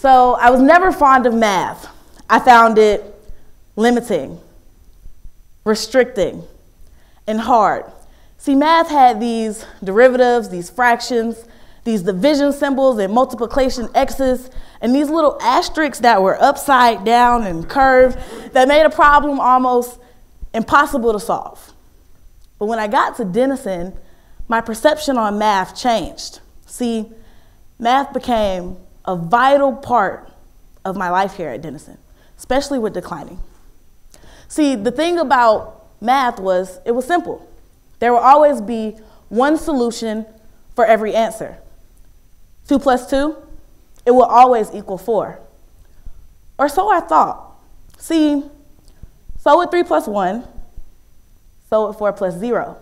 So I was never fond of math. I found it limiting, restricting, and hard. See, math had these derivatives, these fractions, these division symbols and multiplication x's, and these little asterisks that were upside down and curved that made a problem almost impossible to solve. But when I got to Denison, my perception on math changed. See, math became a vital part of my life here at Denison, especially with declining. See, the thing about math was it was simple. There will always be one solution for every answer. 2 plus 2, it will always equal 4. Or so I thought. See, so would 3 plus 1, so would 4 plus 0.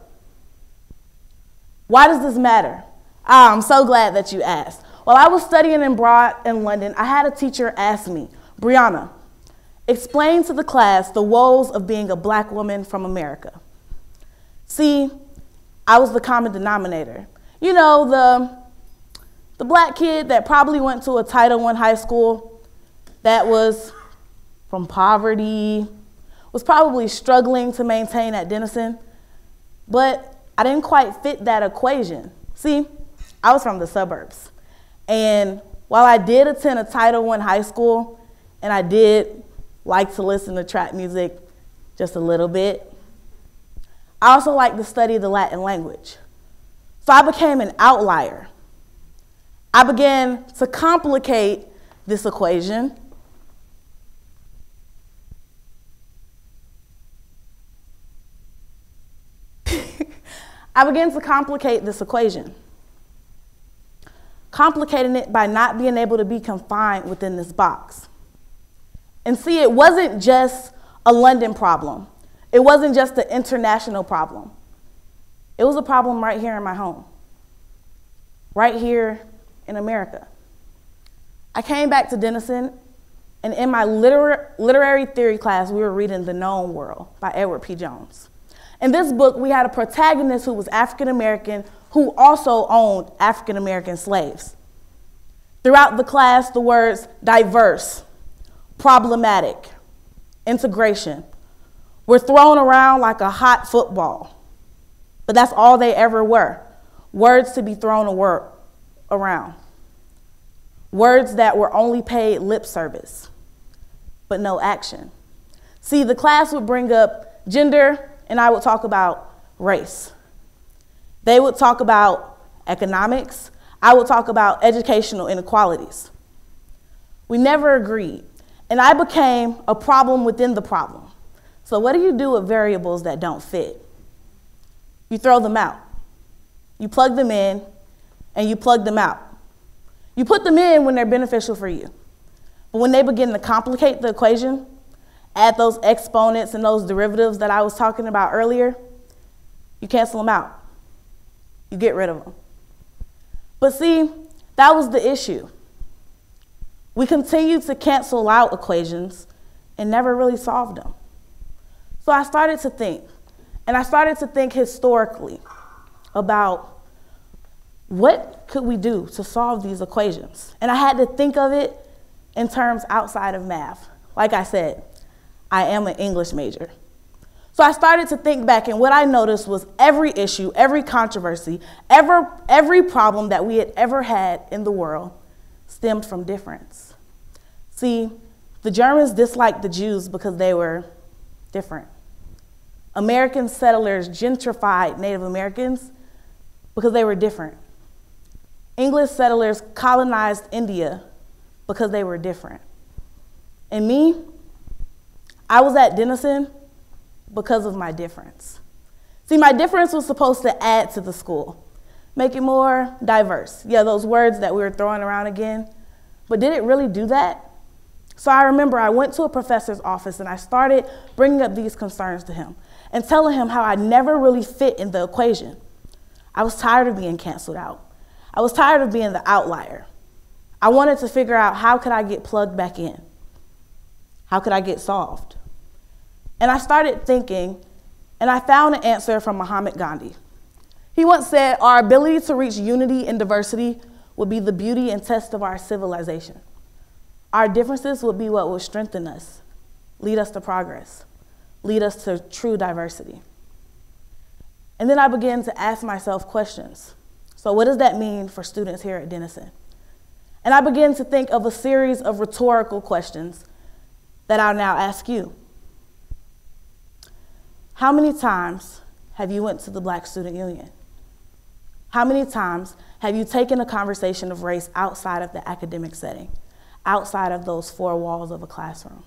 Why does this matter? I'm so glad that you asked. While I was studying abroad in London, I had a teacher ask me, Breonna, explain to the class the woes of being a black woman from America. See, I was the common denominator. You know, the black kid that probably went to a Title I high school, that was from poverty, was probably struggling to maintain at Denison, but I didn't quite fit that equation. See, I was from the suburbs. And while I did attend a Title I high school, and I did like to listen to trap music just a little bit, I also like to study the Latin language. So I became an outlier. I began to complicate this equation. Complicating it by not being able to be confined within this box. And see, it wasn't just a London problem. It wasn't just an international problem. It was a problem right here in my home, right here in America. I came back to Denison, and in my literary theory class, we were reading The Known World by Edward P. Jones. In this book, we had a protagonist who was African-American who also owned African-American slaves. Throughout the class, the words diverse, problematic, integration were thrown around like a hot football. But that's all they ever were, words to be thrown around. Words that were only paid lip service, but no action. See, the class would bring up gender, and I would talk about race. They would talk about economics. I would talk about educational inequalities. We never agreed, and I became a problem within the problem. So what do you do with variables that don't fit? You throw them out. You plug them in, and you plug them out. You put them in when they're beneficial for you. But when they begin to complicate the equation, add those exponents and those derivatives that I was talking about earlier, you cancel them out. You get rid of them. But see, that was the issue. We continued to cancel out equations and never really solved them. So I started to think, and I started to think historically about what could we do to solve these equations? And I had to think of it in terms outside of math. Like I said, I am an English major. So I started to think back, and what I noticed was every issue, every controversy, every problem that we had ever had in the world stemmed from difference. See, the Germans disliked the Jews because they were different. American settlers gentrified Native Americans because they were different. English settlers colonized India because they were different. And me, I was at Denison because of my difference. See, my difference was supposed to add to the school, make it more diverse. Yeah, those words that we were throwing around again, but did it really do that? So I remember I went to a professor's office and I started bringing up these concerns to him and telling him how I never really fit in the equation. I was tired of being canceled out. I was tired of being the outlier. I wanted to figure out how could I get plugged back in? How could I get solved? And I started thinking, and I found an answer from Muhammad Gandhi. He once said, our ability to reach unity and diversity would be the beauty and test of our civilization. Our differences would be what will strengthen us, lead us to progress, lead us to true diversity. And then I began to ask myself questions. So what does that mean for students here at Denison? And I began to think of a series of rhetorical questions that I'll now ask you. How many times have you went to the Black Student Union? How many times have you taken a conversation of race outside of the academic setting, outside of those four walls of a classroom?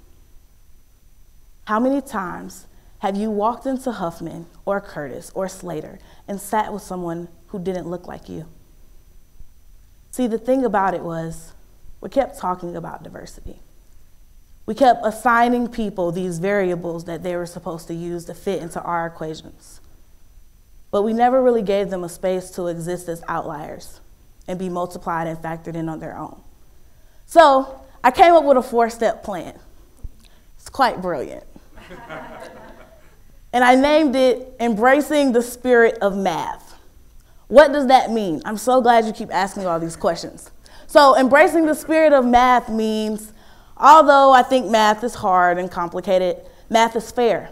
How many times have you walked into Huffman or Curtis or Slater and sat with someone who didn't look like you? See, the thing about it was, we kept talking about diversity. We kept assigning people these variables that they were supposed to use to fit into our equations. But we never really gave them a space to exist as outliers and be multiplied and factored in on their own. So I came up with a 4-step plan. It's quite brilliant. And I named it Embracing the Spirit of Math. What does that mean? I'm so glad you keep asking all these questions. So embracing the spirit of math means, although I think math is hard and complicated, math is fair.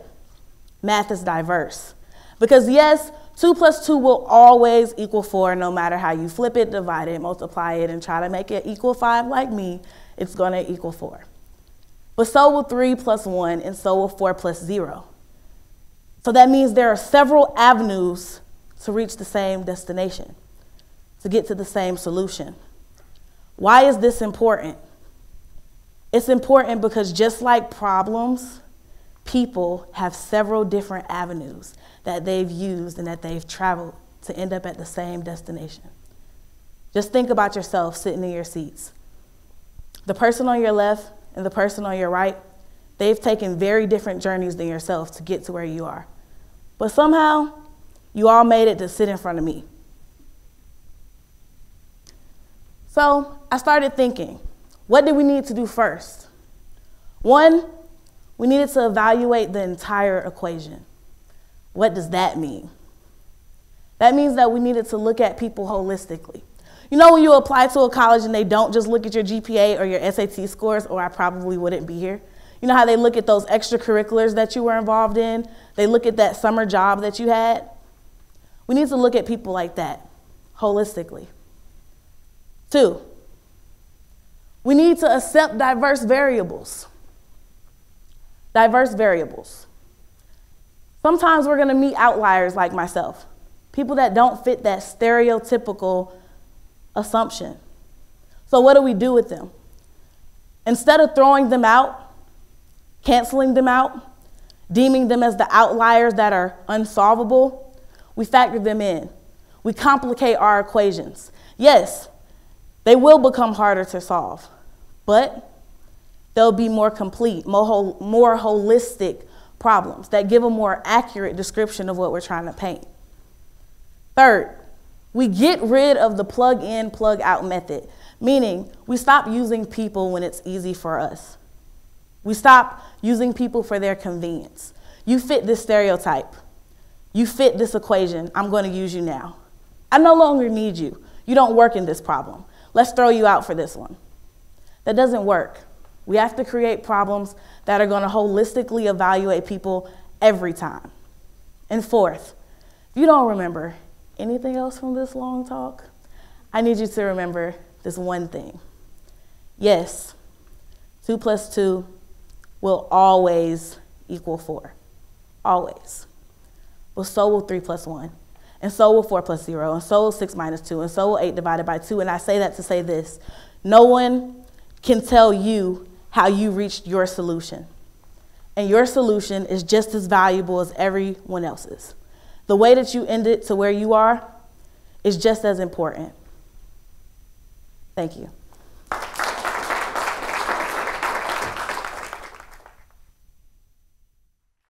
Math is diverse. Because yes, 2 + 2 will always equal 4, no matter how you flip it, divide it, multiply it, and try to make it equal 5 like me, it's gonna equal 4. But so will 3 + 1, and so will 4 + 0. So that means there are several avenues to reach the same destination, to get to the same solution. Why is this important? It's important because just like problems, people have several different avenues that they've used and that they've traveled to end up at the same destination. Just think about yourself sitting in your seats. The person on your left and the person on your right, they've taken very different journeys than yourself to get to where you are. But somehow, you all made it to sit in front of me. So I started thinking, what did we need to do first? One, we needed to evaluate the entire equation. What does that mean? That means that we needed to look at people holistically. You know when you apply to a college and they don't just look at your GPA or your SAT scores, or I probably wouldn't be here. You know how they look at those extracurriculars that you were involved in? They look at that summer job that you had? We need to look at people like that, holistically. 2, we need to accept diverse variables. Diverse variables. Sometimes we're gonna meet outliers like myself, people that don't fit that stereotypical assumption. So what do we do with them? Instead of throwing them out, canceling them out, deeming them as the outliers that are unsolvable, we factor them in. We complicate our equations. Yes, they will become harder to solve, but they'll be more complete, more holistic problems that give a more accurate description of what we're trying to paint. 3rd, we get rid of the plug in, plug out method, meaning we stop using people when it's easy for us. We stop using people for their convenience. You fit this stereotype. You fit this equation. I'm going to use you now. I no longer need you. You don't work in this problem. Let's throw you out for this one. That doesn't work. We have to create problems that are going to holistically evaluate people every time. And 4th, if you don't remember anything else from this long talk, I need you to remember this one thing. Yes, 2 + 2 will always equal 4, always. But so will 3 + 1, and so will 4 + 0, and so will 6 - 2, and so will 8 divided by 2. And I say that to say this: no one can tell you how you reached your solution. And your solution is just as valuable as everyone else's. The way that you ended to where you are is just as important. Thank you.